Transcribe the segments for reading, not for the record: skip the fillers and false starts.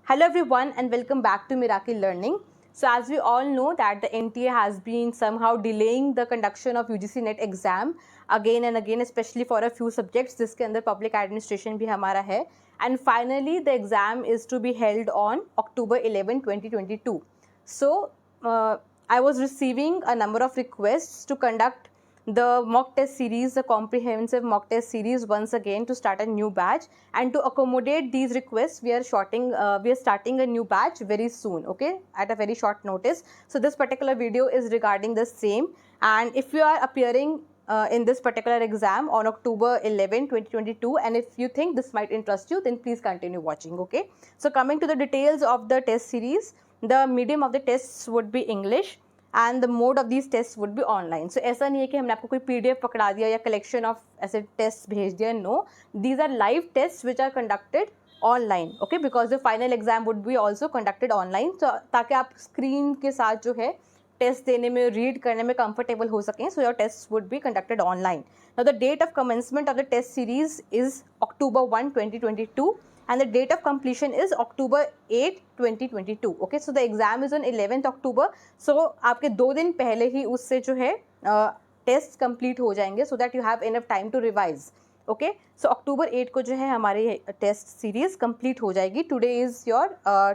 Hello everyone and welcome back to Miracle Learning. So as we all know that the NTA has been somehow delaying the conduction of UGC NET exam again and again, especially for a few subjects जिसके अंदर public administration भी हमारा है. And finally the exam is to be held on October 11, 2022. So I was receiving a number of requests to conduct the mock test series, the comprehensive mock test series once again to start a new batch, and to accommodate these requests we are starting a new batch very soon, okay, at a very short notice. So this particular video is regarding the same, and if you are appearing in this particular exam on October 11, 2022, and if you think this might interest you, then please continue watching, okay. So coming to the details of the test series, the medium of the tests would be English and the mode of these tests would be online. So ऐसा नहीं है कि हमने आपको कोई PDF पकड़ा दिया या collection of ऐसे tests भेज दिया. No, these are live tests which are conducted online, okay, because the final exam would be also conducted online. So ताकि आप screen के साथ जो है टेस्ट देने में, रीड करने में कंफर्टेबल हो सकें. So your tests would be conducted online. Now the date of commencement of the test series is October 1, 2022. And the date of completion is October 8, 2022. Okay, so the exam is on 11th October. So आपके 2 दिन पहले ही उससे जो है test complete हो जाएंगे, so that you have enough time to revise. Okay, so October 8 को जो है हमारी टेस्ट सीरीज कंप्लीट हो जाएगी. Today is your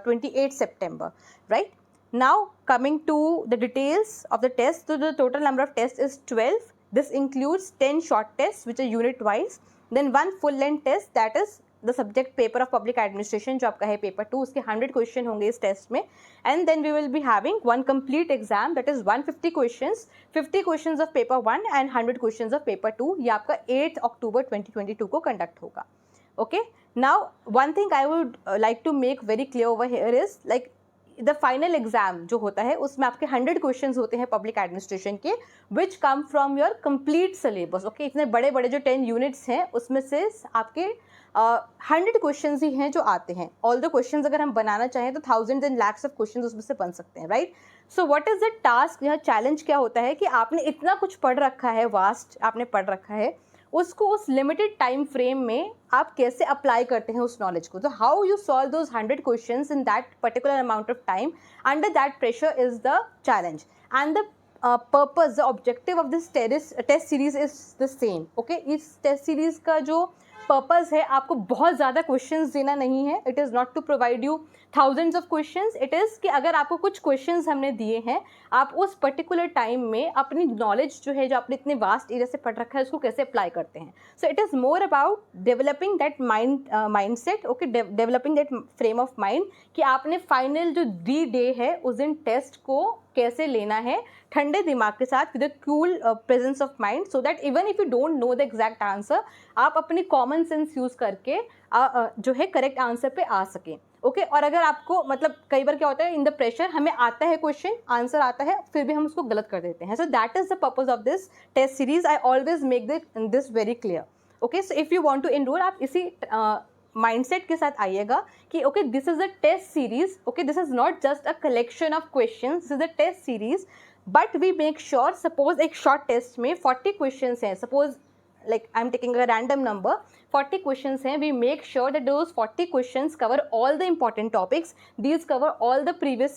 28 September, right? Now coming to the details of the test. So the total number of tests is 12. This includes 10 short tests which are unit wise, then 1 full length test, that is the subject paper of public administration जो आपका है paper 2, उसके 100 question होंगे इस test में. And then we will be having 1 complete exam, that is 150 questions, 50 questions of paper 1 and 100 questions of paper 2. ये आपका 8 अक्टूबर 2022 को कंडक्ट होगा. Okay, now one thing I would like to make very clear over here is like the final exam जो होता है उसमें आपके 100 क्वेश्चंस होते हैं पब्लिक एडमिनिस्ट्रेशन के, which come from your complete syllabus. Okay, इतने बड़े बड़े जो 10 यूनिट्स हैं उसमें से आपके 100 क्वेश्चंस ही हैं जो आते हैं. ऑल द क्वेश्चंस अगर हम बनाना चाहें तो thousands and lakhs of questions उसमें से बन सकते हैं, right. So what is the task, यहाँ चैलेंज क्या होता है कि आपने इतना कुछ पढ़ रखा है, वास्ट आपने पढ़ रखा है, उसको उस लिमिटेड टाइम फ्रेम में आप कैसे अप्लाई करते हैं उस नॉलेज को. तो how you solve those 100 questions in that particular amount of time under that pressure is the challenge. And the purpose, the objective of this test series is the same. Okay, इस test series का जो purpose है आपको बहुत ज़्यादा questions देना नहीं है. It is not to provide you thousands of questions. It is कि अगर आपको कुछ क्वेश्चंस हमने दिए हैं, आप उस पर्टिकुलर टाइम में अपनी नॉलेज जो है, जो आपने इतने वास्ट एरिया से पढ़ रखा है, उसको कैसे अप्लाई करते हैं. So it is more about developing that mind set. Okay, developing that frame of mind कि आपने फाइनल जो डे है उस दिन टेस्ट को कैसे लेना है ठंडे दिमाग के साथ, with a cool presence of mind, so that even if you don't know the exact answer, आप अपनी कॉमन सेंस यूज़ करके जो है करेक्ट आंसर पे आ सकें. ओके, और अगर आपको मतलब कई बार क्या होता है, इन द प्रेशर हमें आता है क्वेश्चन, आंसर आता है, फिर भी हम उसको गलत कर देते हैं. So that is the purpose of this test series. I always make this very clear. Okay, so if you want to enrol, आप इसी माइंडसेट के साथ आइएगा कि okay, this is a test series. Okay, this is not just a collection of question, this is a test series. But we make sure, suppose एक short test में 40 question हैं, suppose like I'm taking a random number, 40 questions हैं, we make sure that those 40 questions cover all the important topics, these cover all the previous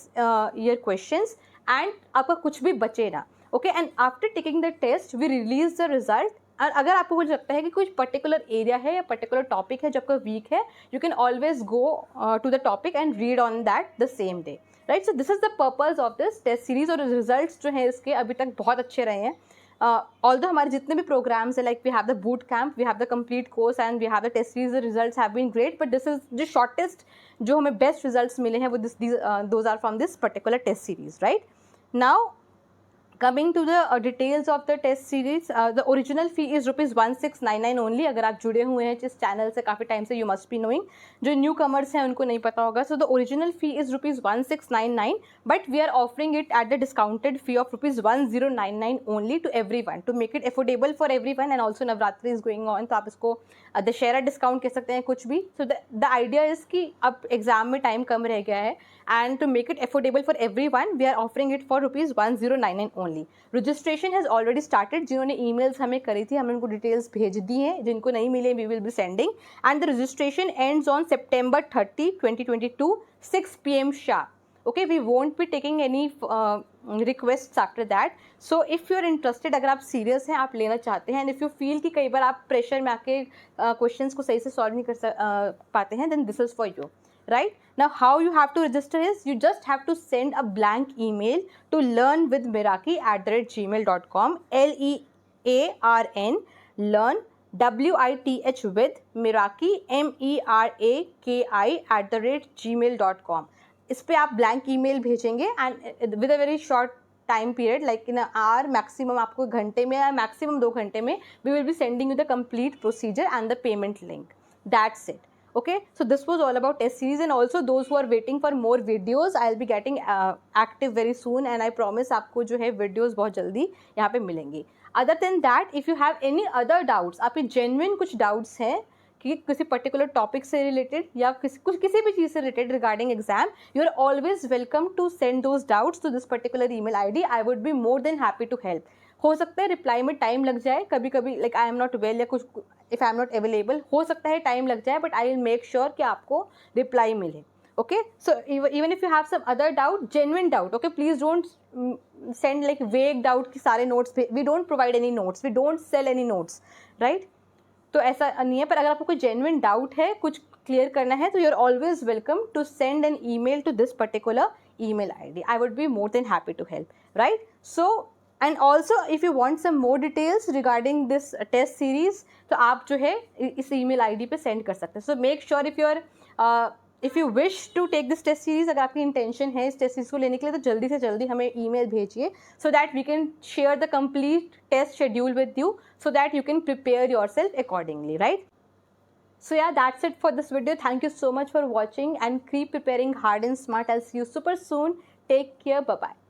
year questions, and आपका कुछ भी बचे ना. Okay, and after taking the test we release the result. और अगर आपको कुछ लगता है कि कुछ पर्टिकुलर एरिया है या पर्टिकुलर टॉपिक है जो आपका वीक है, you can always go to the topic and read on that the same day, right. So this is the purpose of this test series. और रिजल्ट्स जो हैं इसके अभी तक बहुत अच्छे रहे हैं. ऑल्दो हमारे जितने भी प्रोग्राम्स है, like we have the boot camp, we have the complete course and we have the test series, the results have been great. But this is जो शॉर्टेस्ट जो हमें बेस्ट रिजल्ट्स मिले हैं वो those are from this particular test series, right. Now coming to the details of the test series, the original fee is ₹1699 only. अगर आप जुड़े हुए हैं इस चैनल से काफ़ी टाइम से, you must be knowing. जो न्यू कमर्स हैं उनको नहीं पता होगा. So the original fee is ₹1699, but we are offering it at the discounted fee of ₹1099 only to everyone, to make it affordable for everyone. And also Navratri is going on, तो आप इसको Dussehra discount कह सकते हैं, कुछ भी. So the idea is कि अब एग्जाम में टाइम कम रह गया है, and to make it affordable for everyone, we are offering it for ₹1099 only. only. Registration has already started. जिन्होंने emails हमें करी थी हमने उनको details भेज दी हैं, जिनको नहीं मिले we will be sending, and the registration ends on September 30, 2022, 6 p.m. sharp. Okay, we won't be taking any requests after that. So if you are interested, अगर आप serious हैं, आप लेना चाहते हैं, and if you feel कि कई बार आप pressure में आके questions को सही से solve नहीं कर पाते हैं, then this is for you. Right? Now how you have to register is you just have to send a blank email to learnwithmiraki@gmail.com, LEARN, learn WITH with Miraki MERAKI@gmail.com. इस पे आप blank email भेजेंगे and with a very short time period, like in an hour maximum, आपको घंटे में या maximum 2 घंटे में we will be sending you the complete procedure and the payment link. That's it. Okay, so this was all about test series, and also those who are waiting for more videos, I'll be getting active very soon, and I promise आपको जो है videos बहुत जल्दी यहाँ पे मिलेंगी. Other than that, if you have any other doubts, आपके genuine कुछ doubts हैं कि किसी particular topic से related या किसी भी चीज़ से related regarding exam, you are always welcome to send those doubts to this particular email ID. I would be more than happy to help. हो सकता है रिप्लाई में टाइम लग जाए, कभी कभी like I am not well या कुछ if I am not available, हो सकता है टाइम लग जाए, but I will make sure कि आपको रिप्लाई मिले. Okay, so even if you have some other doubt, genuine doubt, okay, please don't send like vague doubt कि सारे notes, we don't provide any notes, we don't sell any notes, right. तो ऐसा नहीं है, पर अगर आपको कोई जेन्युइन डाउट है, कुछ क्लियर करना है, तो you are always welcome to send an email to this particular email ID. I would be more than happy to help, right? So, and also if you want some more details regarding this test series, तो आप जो है इस email ID पे send कर सकते हैं. So make sure if you wish to take this test series, अगर आपकी intention है इस test series को लेने के लिए, तो जल्दी से जल्दी हमें email भेजिए, so that we can share the complete test schedule with you, so that you can prepare yourself accordingly, right? So yeah, that's it for this video. Thank you so much for watching, and keep preparing hard and smart. I'll see you super soon. Take care. Bye bye.